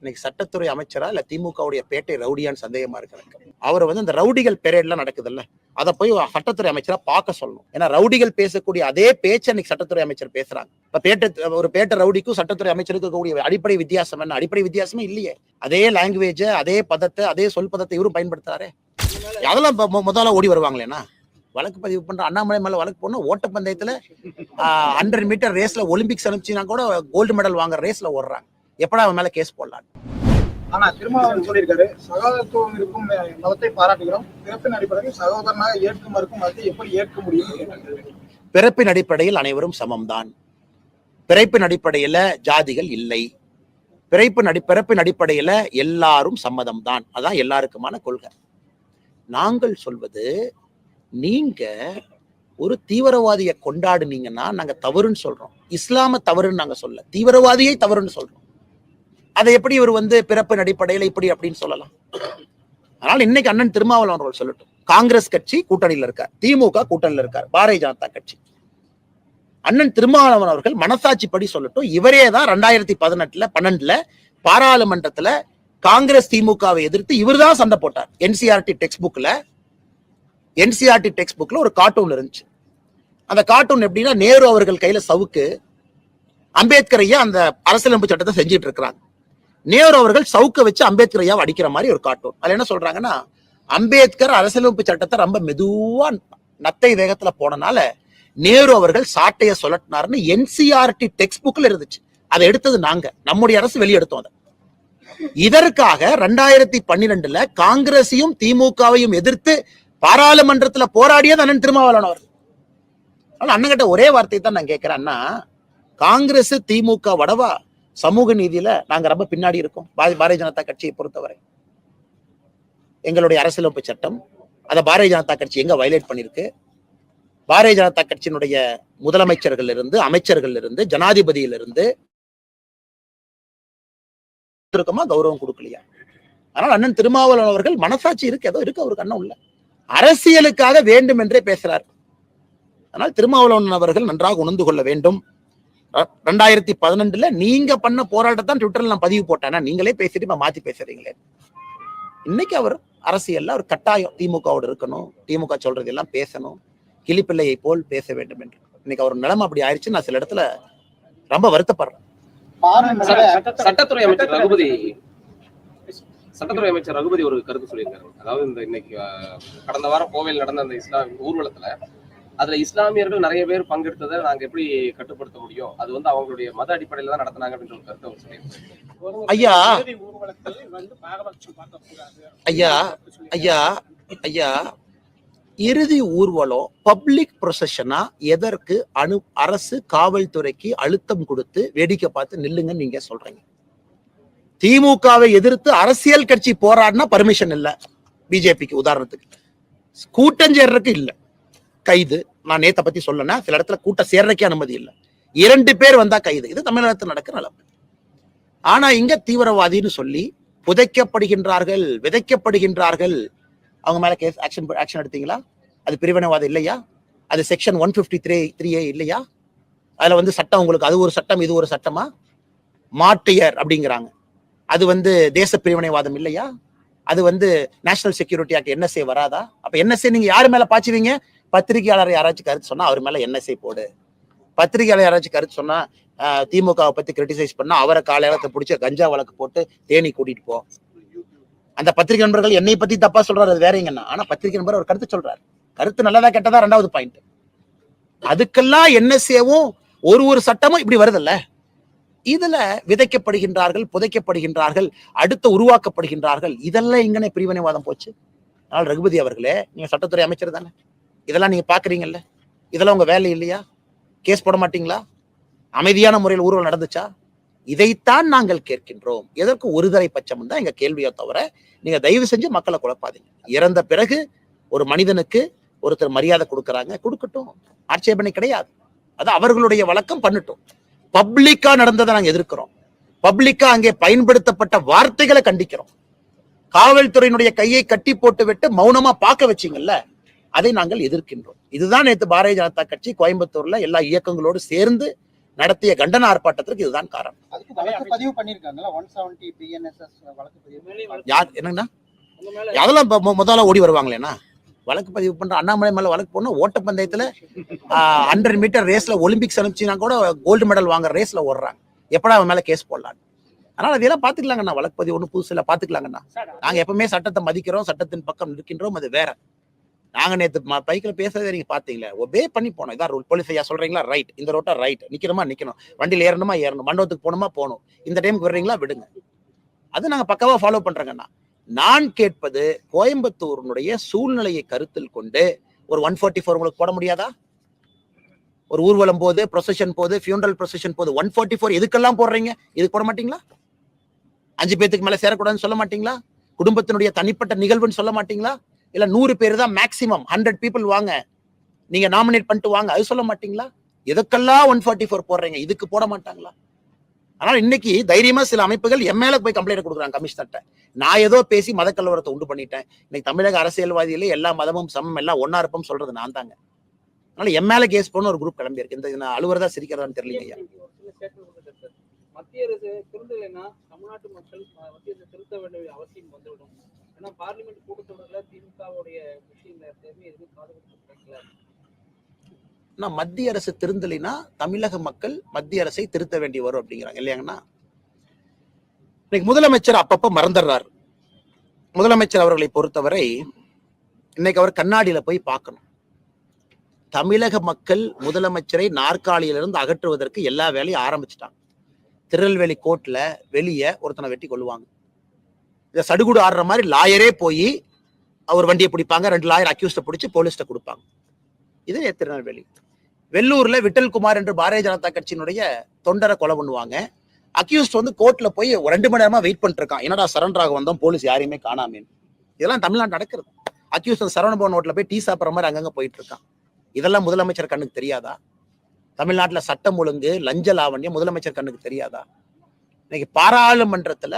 இன்னைக்கு சட்டத்துறை அமைச்சரா இல்ல திமுகவுடைய பேட்டை ரவுடியான்னு சந்தேகமா இருக்கு. அவர் வந்து இந்த ரவுடிகள் பெரேட்லாம் நடக்குதுல்ல, அதை போய் சட்டத்துறை அமைச்சரா பார்க்க சொல்லணும். ஏன்னா ரவுடிகள் பேசக்கூடிய அதே பேச்சை இன்னைக்கு சட்டத்துறை அமைச்சர் பேசுறாங்க. இப்ப ஒரு பேட்டை ரவுடிக்கும் சட்டத்துறை அமைச்சருக்கு கூடிய அடிப்படை வித்தியாசம் என்ன? அடிப்படை வித்தியாசமே இல்லையே. அதே லாங்குவேஜ், அதே பதத்தை, அதே சொல் பதத்தை இவரும் பயன்படுத்துறாரு. அதெல்லாம் முதல்ல ஓடி வருவாங்களேன்னா, வழக்கு பதிவு பண்ற அண்ணாமலை மேல வழக்கு போனா ஓட்டப்பந்தயத்துல 100 மீட்டர் ரேஸ்ல ஒலிம்பிக்ஸ் அனுப்பிச்சுனா கூட கோல்டு மெடல் வாங்குற ரேஸ்ல ஓடுறாங்க. எப்படா அவன் மேல கேஸ் போடலாம்? ஆனா திருமாவளவன் சொல்லியிருக்காரு, சகோதரத்துவம் இருக்கும் மதத்தை பாராட்டுகிறோம், பிறப்பின் அடிப்படையில் சகோதரனாக ஏற்க மறுக்கும் மதத்தை எப்படி ஏற்க முடியும்? பிறப்பின் அடிப்படையில் அனைவரும் சமம்தான். பிறப்பின் அடிப்படையில ஜாதிகள் இல்லை. பிறப்பின் அடிப்படையில எல்லாரும் சம்மதம் தான். அதான் எல்லாருக்குமான கொள்கை. நாங்கள் சொல்வது, நீங்க ஒரு தீவிரவாதியை கொண்டாடுனீங்கன்னா நாங்க தவறுன்னு சொல்றோம். இஸ்லாம தவறுன்னு நாங்க சொல்ல, தீவிரவாதியை தவறுன்னு சொல்றோம். அதை எப்படி இவர் வந்து பிறப்பின் அடிப்படையில இப்படி அப்படின்னு சொல்லலாம்? அதனால இன்னைக்கு அண்ணன் திருமாவளவன் அவர்கள் சொல்லட்டும். காங்கிரஸ் கட்சி கூட்டணியில் இருக்கார், திமுக கூட்டணியில் இருக்கார், பாரதிய ஜனதா கட்சி. அண்ணன் திருமாவளவன் அவர்கள் மனசாட்சிப்படி சொல்லட்டும். இவரே தான் 2012 பாராளுமன்றத்துல காங்கிரஸ் திமுகவை எதிர்த்து இவர் தான் சண்டை போட்டார். என்சிஆர்டி டெக்ஸ்ட் புக்ல ஒரு கார்ட்டூன் இருந்துச்சு. அந்த கார்ட்டூன் எப்படின்னா, நேரு அவர்கள் கையில சவுக்கு, அம்பேத்கர் ஐயா அந்த அரசியலமைப்பு சட்டத்தை செஞ்சுட்டு இருக்கிறாங்க. நேரு அவர்கள் சவுக்க வச்சு அம்பேத்கர் ஐயாவை அடிக்கிற மாதிரி ஒரு கார்ட்டூன். அதுல என்ன சொல்றாங்கன்னா, அம்பேத்கர் அரசியலமைப்பு சட்டத்தை ரொம்ப மெதுவா நத்தை வேகத்துல போனனால நேரு அவர்கள் சாட்டைய சொல்லட்டினார்னு என்சிஆர்டி டெக்ஸ்ட் புக்ல இருந்துச்சு. அதை எடுத்தது நாங்க, நம்முடைய அரசு வெளியெடுத்தோம். அதை இதற்காக 2012 காங்கிரஸையும் திமுகவையும் எதிர்த்து பாராளுமன்றத்துல போராடியது அண்ணன் திருமாவளவன் அவர்கள். அண்ணன் கிட்ட ஒரே வார்த்தை தான் நான் கேட்கிறேன், அண்ணா காங்கிரஸ் திமுக வடவா சமூக நீதியில நாங்க ரொம்ப பின்னாடி இருக்கோம். பாரதிய ஜனதா கட்சியை பொறுத்தவரை எங்களுடைய அரசியலமைப்பு சட்டம் அதை பாரதிய ஜனதா கட்சி எங்க வயலேட் பண்ணிருக்கு? பாரதிய ஜனதா கட்சியினுடைய முதலமைச்சர்கள் இருந்து, அமைச்சர்கள் இருந்து, ஜனாதிபதியிலிருந்து கௌரவம் கொடுக்கலையா? ஆனால் அண்ணன் திருமாவளவன் அவர்கள் மனசாட்சி இருக்கு, ஏதோ இருக்கு அவருக்கு, அண்ணன் உள்ள அரசியலுக்காக வேண்டும் என்றே பேசுறார். ஆனால் திருமாவளவன் அவர்கள் நன்றாக உணர்ந்து கொள்ள வேண்டும். 2012 நீங்க பண்ண போராட்டத்தான் ட்விட்டர்ல நான் பதிவு போட்டேன். நீங்களே பேசிட்டு இப்ப மாத்தி பேசுறீங்களே. இன்னைக்கு அவர் அரசியல்ல ஒரு கட்டாயம் திமுகவோடு இருக்கணும், திமுக சொல்றது எல்லாம் பேசணும், கிளிப்பிள்ளையை போல் பேச வேண்டும் என்று. இன்னைக்கு அவர் நிலைமை அப்படி ஆயிடுச்சு. நான் சில இடத்துல ரொம்ப வருத்தப்படுறேன். சட்டத்துறை அமைச்சர் ரகுபதி ஒரு கருத்து சொல்லியிருக்காரு. அதாவது இந்த இன்னைக்கு கடந்த வாரம் கோவையில் நடந்த அந்த இஸ்லாம் ஊர்வலத்துல அதுல இஸ்லாமியர்கள் நிறைய பேர் பங்கெடுத்ததை நாங்க எப்படி கட்டுப்படுத்த முடியும்? அது வந்து அவங்களுடைய மத அடிப்படையில தான் நடத்தினாங்க அப்படின்ற ஒரு கருத்தை அவர் சொல்லியிருக்காரு. ஐயா இறுதி ஊர்வலம் பப்ளிக் ப்ரொசஷனா எதற்கு அரசு காவல்துறைக்கு அழுத்தம் கொடுத்து வேடிக்கை பார்த்து நில்லுங்க நீங்க சொல்றீங்க? திமுகவை எதிர்த்து அரசியல் கட்சி போராடினா பர்மிஷன் இல்ல. பிஜேபிக்கு உதாரணத்துக்கு கூட்டம் சேர்றதுக்கு இல்ல, கைது. நான் நேத்த பத்தி சொல்லனா, சில இடத்துல கூட்டம் சேர்றதுக்கே அனுமதி இல்லை. 2 பேர் வந்தா கைது. இது தமிழகத்தில் நடக்கிற நிலைமை. ஆனா இங்க தீவிரவாதின்னு சொல்லி புதைக்கப்படுகின்றார்கள், விதைக்கப்படுகின்றார்கள். அவங்க மேல கேஸ் ஆக்ஷன் எடுத்தீங்களா? அது பிரிவினைவாதம் இல்லையா? அது செக்ஷன் 153A இல்லையா? அதுல வந்து சட்டம் உங்களுக்கு, அது ஒரு சட்டம், இது ஒரு சட்டமா? மாட்டியர் அப்படிங்கிறாங்க, அது வந்து தேச பிரிவினைவாதம் இல்லையா? அது வந்து நேஷனல் செக்யூரிட்டி ஆக்ட் NSA வராதா? அப்ப NSA நீங்க யாரு மேல பாய்ச்சுவீங்க? பத்திரிகையாளர் யாராச்சும் கருத்து சொன்னா அவர் மேல NSA போடு. பத்திரிகையாளர் யாராச்சும் கருத்து சொன்னா, திமுகவை பத்தி கிரிட்டிசைஸ் பண்ணா அவரை காலையாளத்தை பிடிச்ச கஞ்சா வழக்கு போட்டு தேனி கூட்டிட்டு போ. அந்த பத்திரிகை நண்பர்கள் என்னை பத்தி தப்பா சொல்றாரு, அது வேறீங்கன்னா. ஆனா பத்திரிகை நண்பர் ஒரு கருத்து சொல்றாரு, கருத்து நல்லதா கெட்டதா 2வது பாயிண்ட். அதுக்கெல்லாம் NSAவும் ஒரு சட்டமும் இப்படி வருதுல்ல. இதுல விதைக்கப்படுகின்றார்கள், புதைக்கப்படுகின்றார்கள், அடுத்து உருவாக்கப்படுகின்றார்கள். இதெல்லாம் எங்கனே பிரிவினைவாதம் போச்சு? அதனால ரகுபதி அவர்களே, நீங்க சட்டத்துறை அமைச்சர் தானே, இதெல்லாம் நீங்க பாக்குறீங்கல்ல, இதெல்லாம் உங்க வேலை இல்லையா? கேஸ் போட மாட்டீங்களா? அமைதியான முறையில் ஊர்வலம் நடந்துச்சா? இதைத்தான் நாங்கள் கேட்கின்றோம். எதற்கு ஒருதலை பட்சம் தான் எங்க கேள்வியை தவிர, நீங்க தயவு செஞ்சு மக்களை குழப்பாதீங்க. இறந்த பிறகு ஒரு மனிதனுக்கு ஒருத்தர் மரியாதை கொடுக்கறாங்க, கொடுக்கட்டும், ஆட்சேபனை கிடையாது. அது அவர்களுடைய வழக்கம், பண்ணட்டும். பப்ளிக்கா நடந்ததை நாங்க எதிர்க்கிறோம். பப்ளிக்கா அங்கே பயன்படுத்தப்பட்ட வார்த்தைகளை கண்டிக்கிறோம். காவல்துறையினுடைய கையை கட்டி போட்டு விட்டு மௌனமா பார்க்க வச்சீங்கல்ல, அதை நாங்கள் எதிர்க்கின்றோம். இதுதான் நேற்று பாரதிய ஜனதா கட்சி கோயம்புத்தூர்ல எல்லா இயக்கங்களோடு சேர்ந்து நடத்திய கண்டன ஆர்ப்பாட்டத்திற்கு இதுதான் காரணம். அதுக்கு வழக்கு பதிவு பண்ணிருக்காங்களா? 170 BNSS வழக்கு பதிவு யார் என்னங்கண்ணா? அதெல்லாம் முதல்ல ஓடி வருவாங்களேண்ணா. வழக்கு பதிவு பண்ற அண்ணாமலை மேல வழக்கு போனா ஓட்டப்பந்தயத்துல 100 மீட்டர் ரேஸ்ல ஒலிம்பிக்ஸ் அனுப்பிச்சுனா கூட கோல்டு மெடல் வாங்குற ரேஸ்ல ஓடுறாங்க. எப்படா அவன் மேல கேஸ் போடலாம்? அதனால அதெல்லாம் பாத்துக்கலாங்கண்ணா. வழக்கு பதிவு ஒன்றும் புதுசு இல்லை, பாத்துக்கலாங்கண்ணா. நாங்க எப்பவுமே சட்டத்தை மதிக்கிறோம், சட்டத்தின் பக்கம் இருக்கின்றோம். அது வேற. நாங்க நேத்து பைக்ல பேசுறதை நீங்க பாத்தீங்களா? ஒபே பண்ணி போனோம். இதான் ரூல். போலீஸ் ஐயா சொல்றீங்களா? ரைட். இந்த ரோட்டா ரைட். நிக்கணுமா நிக்கணும், வண்டியில் ஏறணுமா ஏறணும், மண்டபத்துக்கு போகணுமா போகணும், இந்த டைமுக்கு வர்றீங்களா விடுங்க. அது நாங்க பக்காவா ஃபாலோ பண்றோங்கண்ணா. நான் கேட்பது கோயம்புத்தூரினுடைய சூழ்நிலையை கருத்தில் கொண்டு ஒரு 144 உங்களுக்கு போட முடியாதா? ஒரு ஊர்வலம் போது, ப்ரொசஷன் போது, ஃபியூனரல் ப்ரொசஷன் போது 144 எதுக்கெல்லாம் போடுறீங்க? இதுக்கு போட மாட்டீங்களா? 5 பேத்துக்கு மேல சேரக்கூடாதுன்னு சொல்ல மாட்டீங்களா? குடும்பத்தினுடைய தனிப்பட்ட நிகழ்வுன்னு சொல்ல மாட்டீங்களா? இல்ல 100 பேர் தான் மேக்சிமம், 100 பீப்புள் வாங்க, நீங்க நாமினேட் பண்ணிட்டு வாங்க, அது சொல்ல மாட்டீங்களா? எதுக்கெல்லாம் 144 போடுறீங்க? இதுக்கு போட மாட்டாங்களா? ஆனால் இன்னைக்கு தைரியமா சில அமைப்புகள் என் மேல போய் கம்ப்ளைண்ட் கொடுக்குறாங்க கமிஷனர்ட்ட. நான் ஏதோ பேசி மத கலவரத்தை உண்டு பண்ணிட்டேன். இன்னைக்கு தமிழக அரசியல்வாதியில எல்லா மதமும் சமம், எல்லாம் ஒன்னா இருப்போம் சொல்றது நான் தாங்க. அதனால என் மேல கேஸ் பண்ண ஒரு குரூப் கிளம்பி இருக்கு. இந்த அலுவலர் சிரிக்கிறதான்னு தெரியலைங்க. மத்திய அரசு திருந்தலைன்னா தமிழ்நாட்டு மக்கள் மத்திய அரசு திருத்த வேண்டிய அவசியம் வந்துவிடும். ஏன்னா பார்லிமெண்ட் கூட்டத்தொடர்ல திமுகவுடைய விஷயங்கள் எதுவும் பாதுகாப்பு கிடைக்கல. மத்திய அரசு திருந்தலைன்னா தமிழக மக்கள் மத்திய அரசை திருத்த வேண்டி வரும் அப்படிங்கிறாங்க இல்லையாங்கண்ணா. இன்னைக்கு முதலமைச்சர் அப்பப்ப மறந்துடுறாரு. முதலமைச்சர் அவர்களை பொறுத்தவரை இன்னைக்கு அவர் கண்ணாடியில போய் பார்க்கணும். தமிழக மக்கள் முதலமைச்சரை நாற்காலியிலிருந்து அகற்றுவதற்கு எல்லா வேலையும் ஆரம்பிச்சுட்டாங்க. திருநெல்வேலி கோர்ட்ல வெளியே ஒருத்தனை வெட்டி கொள்ளுவாங்க. இதை சடுகுடு ஆடுற மாதிரி லாயரே போய் அவர் வண்டியை பிடிப்பாங்க, 2 லாயர் அக்யூஸ்ட பிடிச்சி போலீஸ்ட கொடுப்பாங்க. இது திருநெல்வேலி. வெள்ளூர்ல விட்டல்குமார் என்று பாரதிய ஜனதா கட்சியினுடைய தொண்டரை கொலை பண்ணுவாங்க. அக்யூஸ்ட் வந்து கோர்ட்ல போய் 2 மணி நேரமா வெயிட் பண்ணிட்டு இருக்கான். என்னடா சரண்டராக வந்தோம், போலீஸ் யாரையுமே காணாமே. இதெல்லாம் தமிழ்நாடு நடக்கிறது. அக்யூஸ்ட் சரவணபவன் ஹோட்டல்ல போய் டீ சாப்பிட்ற மாதிரி அங்கங்க போயிட்டு இருக்கான். இதெல்லாம் முதலமைச்சர் கண்ணுக்கு தெரியாதா? தமிழ்நாட்டுல சட்டம் ஒழுங்கு, லஞ்ச லாவண்யம் முதலமைச்சர் கண்ணுக்கு தெரியாதா? இன்னைக்கு பாராளுமன்றத்துல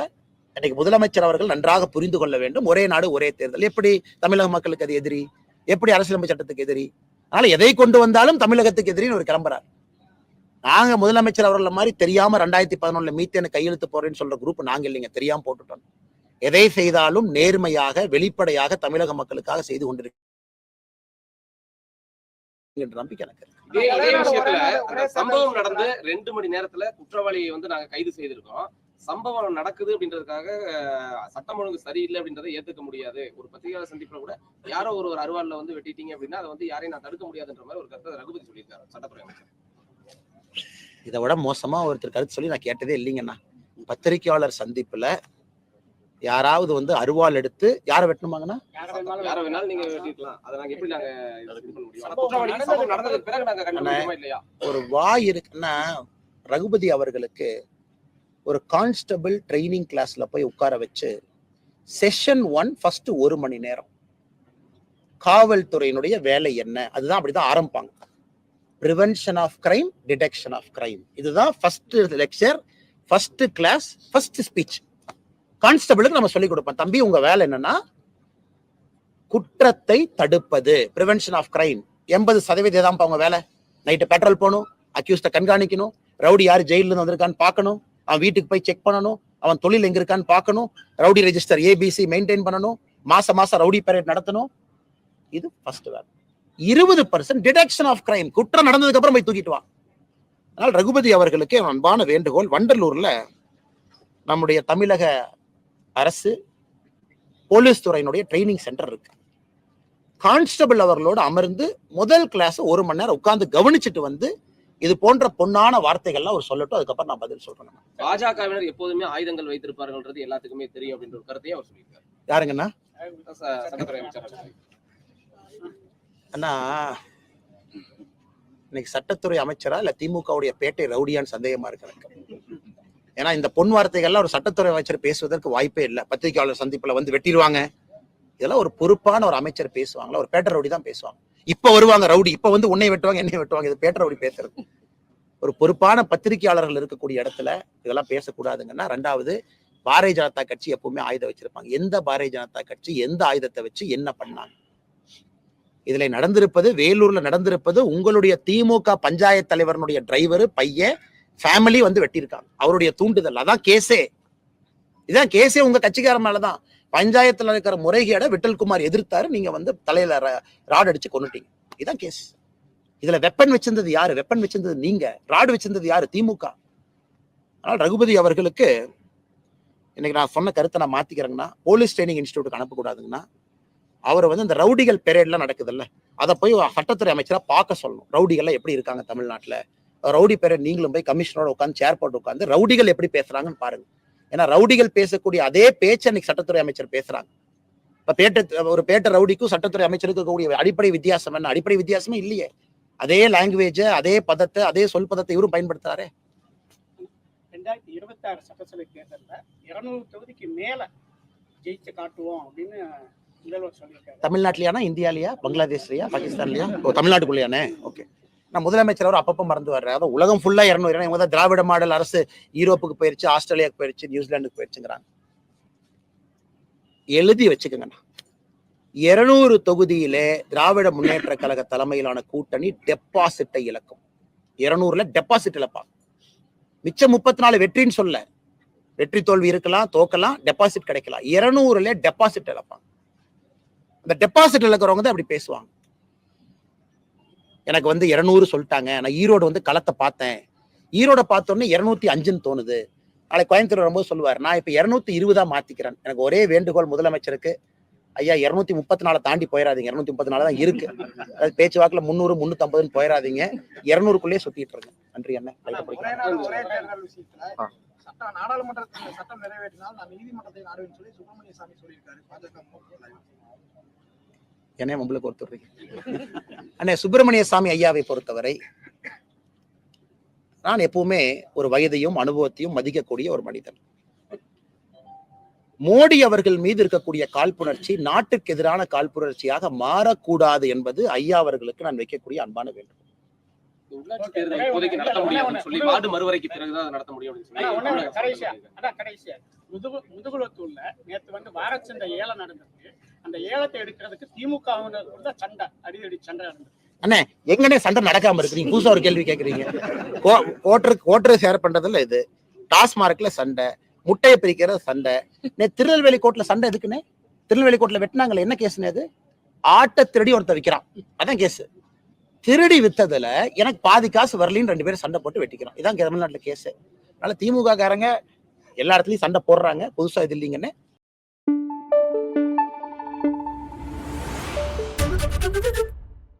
இன்னைக்கு முதலமைச்சர் அவர்கள் நன்றாக புரிந்து கொள்ள வேண்டும். ஒரே நாடு ஒரே தேர்தல். எப்படி தமிழக மக்களுக்கு அது எதிரி? எப்படி அரசியலமைப்பு சட்டத்துக்கு எதிரி? அதனால எதை கொண்டு வந்தாலும் தமிழகத்துக்கு எதிரின்னு ஒரு கிளம்புறார். நாங்க முதலமைச்சர் அவர்கள் மாதிரி தெரியாம 2011 மீத்தேன் கையெழுத்து போறேன்னு சொல்ற குரூப் நாங்க இல்லைங்க, தெரியாம போட்டுட்டோம். எதை செய்தாலும் நேர்மையாக வெளிப்படையாக தமிழக மக்களுக்காக செய்து கொண்டிருக்க நம்பிக்கை எனக்கு. இதே விஷயத்துல சம்பவம் நடந்து 2 மணி நேரத்துல குற்றவாளியை வந்து நாங்க கைது செய்திருக்கோம். சம்பவம் நடக்குது அப்படின்றதுக்காக சட்டம் ஒழுங்கு சரியில்லை அப்படின்றத ஏத்துக்க முடியாது. ஒரு பத்திரிகையாளர் சந்திப்புல கூட யாரோ ஒரு அருவாள்ல வந்து வெட்டிட்டீங்க அப்படின்னா அதை வந்து யாரையும் நான் தடுக்க முடியாதுன்ற மாதிரி ஒரு கருத்தை ரகுபதி சொல்லியிருக்காரு சட்டத்துறை அமைச்சர். இதை விட மோசமா ஒருத்தர் கருத்து சொல்லி நான் கேட்டதே இல்லைங்கண்ணா. பத்திரிகையாளர் சந்திப்புல யாராவது வந்து அருவாள் எடுத்து யாரை வெட்டணுமாங்கண்ணா? யார வேணாலும் நீங்க வெட்டிக்கலாம். அதை நாங்க எப்படி நாங்க சம்பவம் நடந்ததுக்கு பிறகு நாங்க கண்டுபிடிக்கணுமா இல்லையா? ஒரு வாய் இருக்குன்னா ரகுபதி அவர்களுக்கு ஒரு கான்ஸ்டபிள் ட்ரைனிங் கிளாஸ்ல போய் உட்கார வச்சு செஷன் 1 ஃபர்ஸ்ட் 1 மணி நேரம் காவல்துறையினுடைய வேலை என்ன, அதுதான் அப்படிதான் ஆரம்பிப்பாங்க. Prevention of crime, detection of crime, இதுதான் first lecture, first class, first speech. கான்ஸ்டபிளுக்கு நம்ம சொல்லிக் கொடுப்போம், தம்பி உங்க வேலை என்னன்னா குற்றத்தை தடுப்பது, பிரிவென்ஷன் ஆஃப் கிரைம். 80% தான் அவங்க வேலை. நைட்டு பெட்ரோல் போகணும், அக்யூஸ்ட கண்காணிக்கணும், ரவுடி யாரு ஜெயில இருந்து வந்திருக்கான்னு பார்க்கணும், அவன் வீட்டுக்கு போய் செக் பண்ணணும், அவன் தொழில் எங்க இருக்கான்னு பார்க்கணும், ரவுடி ரெஜிஸ்டர் ABC மெயின்டைன் பண்ணணும், மாசம் ரவுடி பரேட் நடத்தணும். இது ஃபர்ஸ்ட் வேலை. 20% டிடெக்ஷன் ஆஃப் கிரைம், குற்றம் நடந்ததுக்கு அப்புறம் போய் தூக்கிட்டு வா. அதனால் ரகுபதி அவர்களுக்கு அன்பான வேண்டுகோள், வண்டலூர்ல நம்முடைய தமிழக அரசு போலீஸ் துறையினுடைய ட்ரைனிங் சென்டர் இருக்கு. கான்ஸ்டபிள் அவர்களோடு அமர்ந்து முதல் கிளாஸ் 1 மணி நேரம் உட்கார்ந்து கவனிச்சுட்டு வந்து இது போன்ற பொன்னான வார்த்தைகள்லாம் அவர் சொல்லட்டும், அதுக்கப்புறம் நான் பதில் சொல்றேன். பாஜகவினர் எப்போதுமே ஆயுதங்கள் வைத்திருப்பார்கள்ன்றது எல்லாத்துக்குமே தெரியும் அப்படின்ற ஒரு கருத்தையும் அவர் சொல்லியிருக்காரு. யாருங்கண்ணா? சட்டத்துறை அமைச்சர். அண்ணா இன்னைக்கு சட்டத்துறை அமைச்சரா இல்ல திமுகவுடைய பேட்டை ரவுடியான்னு சந்தேகமா இருக்கு. ஏன்னா இந்த பொன் வார்த்தைகள்லாம் ஒரு சட்டத்துறை அமைச்சர் பேசுவதற்கு வாய்ப்பே இல்லை. பத்திரிகையாளர் சந்திப்புல வந்து வெட்டிடுவாங்க, இதெல்லாம் ஒரு பொறுப்பான ஒரு அமைச்சர் பேசுவாங்களா? ஒரு பேட்டை ரவுடி தான் பேசுவாங்க. இப்ப வருவாங்க ரவுடி, இப்ப வந்து உன்னை வெட்டுவாங்க என்னை வெட்டுவாங்க, இது பேட்டை ரவுடி பேசுறது. ஒரு பொறுப்பான பத்திரிகையாளர்கள் இருக்கக்கூடிய இடத்துல இதெல்லாம் பேசக்கூடாதுங்கன்னா. 2வது, பாரதிய ஜனதா கட்சி எப்பவுமே ஆயுதம் வச்சிருப்பாங்க. எந்த பாரதிய ஜனதா கட்சி எந்த ஆயுதத்தை வச்சு என்ன பண்ணாங்க? இதுல நடந்திருப்பது, வேலூர்ல நடந்திருப்பது உங்களுடைய திமுக பஞ்சாயத்து தலைவருடைய டிரைவர் பையன் ஃபேமிலி வந்து வெட்டியிருக்காங்க அவருடைய தூண்டுதல். அதான் கேஸே. இதான் கேஸே உங்க கட்சிக்கார மேலதான். பஞ்சாயத்துல இருக்கிற முறைகேட விட்டல்குமார் எதிர்த்தாரு, நீங்க வந்து தலையில ராட் அடிச்சு கொன்னுட்டீங்க. இதான் கேஸ். இதுல வெப்பன் வச்சிருந்தது யாரு? வெப்பன் வச்சிருந்தது நீங்க. ராடு வச்சிருந்தது யாரு? திமுக. ஆனால் ரகுபதி அவர்களுக்கு இன்னைக்கு நான் சொன்ன கருத்தை நான் மாத்திக்கிறேங்கன்னா, போலீஸ் ட்ரைனிங் இன்ஸ்டிடியூட்டுக்கு அனுப்பக்கூடாதுங்கன்னா, அவர் வந்து இந்த ரவுடிகள் பெரேட்லாம் நடக்குதுல்ல, அதை போய் சட்டத்துறை அமைச்சரா பார்க்க சொல்லணும். ரவுடிகள்லாம் எப்படி இருக்காங்க தமிழ்நாட்டுல, ரவுடி பெரேட் நீங்களும் போய் கமிஷனரோட உட்காந்து சேர் போட்டு உட்காந்து ரவுடிகள் எப்படி பேசுறாங்கன்னு பாருங்க. ஏன்னா ரவுடிகள் பேசக்கூடிய அதே பேச்சு அன்னைக்கு சட்டத்துறை அமைச்சர் பேசுறாங்க. இப்ப ஒரு பேட்ட ரவுடிக்கும் சட்டத்துறை அமைச்சருக்கு இருக்கக்கூடிய அடிப்படை வித்தியாசம் என்ன? அடிப்படை வித்தியாசமே இல்லையே. அதே லாங்குவேஜ், அதே பதத்தை, அதே சொல் பதத்தை இவரும் பயன்படுத்துறாரு. 2026 சட்டசபை தேர்தல்ல 200 தொகுதிக்கு மேல ஜெயிச்சு காட்டுவோம் அப்படின்னு முதல்வர் சொல்லியிருக்காரு. தமிழ்நாட்டிலயா, இந்தியாலயா, பங்களாதேஷ்லயா, பாகிஸ்தான்லயா? தமிழ்நாட்டுக்குள்ளயானே? ஓகே. நான் முதலமைச்சர் அவர் அப்பப்ப மறந்து வர்றேன். அதாவது உலகம் ஃபுல்லா 200. இவங்க தான் திராவிட மாடல் அரசு யூரோப்புக்கு போயிருச்சு, ஆஸ்திரேலியாவுக்கு போயிருச்சு, நியூசிலாந்துக்கு போயிருச்சுங்கிறாங்க. எழுதி வச்சுக்கோங்கண்ணா, 200 தொகுதியிலே திராவிட முன்னேற்ற கழக தலைமையிலான கூட்டணி டெபாசிட்டை இழக்கும். 200ல டெபாசிட் இழப்பாங்க. மிச்சம் 34 வெற்றின்னு சொல்ல, வெற்றி தோல்வி இருக்கலாம், தோக்கலாம், டெபாசிட் கிடைக்கலாம். 200ல டெபாசிட் இழப்பாங்க. அந்த டெபாசிட் இழக்கிறவங்க தான் அப்படி பேசுவாங்க. எனக்கு வந்து 200 சொல்லிட்டாங்க, நான் ஈரோடு வந்து களத்தை பார்த்தேன், ஈரோட பார்த்தோன்னே 205ன்னு தோணுது. நாளைக்கு கோயம்புத்தூர் வரும்போது சொல்லுவார், நான் இப்ப 220 மாத்திக்கிறேன். எனக்கு ஒரே வேண்டுகோள் முதலமைச்சருக்கு, ஐயா 234 தாண்டி போயிடாதீங்க, 234 தான் இருக்கு. அதாவது பேச்சுவாக்குல 300 350 போயிடாதீங்க, 200க்குள்ளேயே சுத்திட்டு இருங்க. நன்றி அண்ணன். நாடாளுமன்றத்தில் சட்டம் நிறைவேற்றினால் நான் நீதிமன்றத்தை நாடுவேன்னு சொல்லி சுப்பிரமணிய சாமி சொல்லியிருக்காரு. பாஜக என்ன உங்களுக்கு ஒருத்தர் அண்ணே, சுப்பிரமணிய சாமி ஐயாவை பொறுத்தவரை நான் எப்பவுமே ஒரு வயதையும் அனுபவத்தையும் மதிக்கக்கூடிய ஒரு மனிதன். மோடி அவர்கள் மீது இருக்கக்கூடிய காழ்ப்புணர்ச்சி நாட்டுக்கு எதிரான காழ்ப்புணர்ச்சியாக மாறக்கூடாது என்பது ஐயா அவர்களுக்கு நான் வைக்கக்கூடிய அன்பான வேண்டும். உள்ளாட்சி தேர்தல் இப்போதைக்கு நடத்த முடியும் சொல்லி வார்டு மறுவரைக்கு பிறகுதான் நடத்த முடியும் கடைசியா முதுகுளத்தூர்ல நேற்று வந்து வாரச்சந்தை ஏலம் நடந்திருக்கு. அந்த ஏலத்தை எடுக்கிறதுக்கு திமுக சண்டை, அடிதடி சண்டை நடந்தது. அண்ணே, எங்கனே சண்டை நடக்காம இருக்கு? நீங்க புதுசா ஒரு கேள்வி கேக்குறீங்க. கோட்டர் ஷேர் பண்றதுல இது, டாஸ்மார்க்ல சண்டை, முட்டையை பிரிக்கிறது சண்டை. திருநெல்வேலி கோர்ட்ல சண்டை எதுக்குன்னு? திருநெல்வேலி கோர்ட்ல வெட்டினாங்களே, என்ன கேஸ்னு? அது ஆட்டை திருடி ஒருத்தர் விற்கிறான், அதான் கேஸ். திருடி வித்ததுல எனக்கு பாதி காசு வரலின்னு 2 பேரும் சண்டை போட்டு வெட்டிக்கிறோம். இதான் தமிழ்நாட்டுல கேஸ். அதனால திமுக காரங்க எல்லா இடத்துலயும் சண்டை போடுறாங்க, புதுசா இது இல்லைங்கன்னு.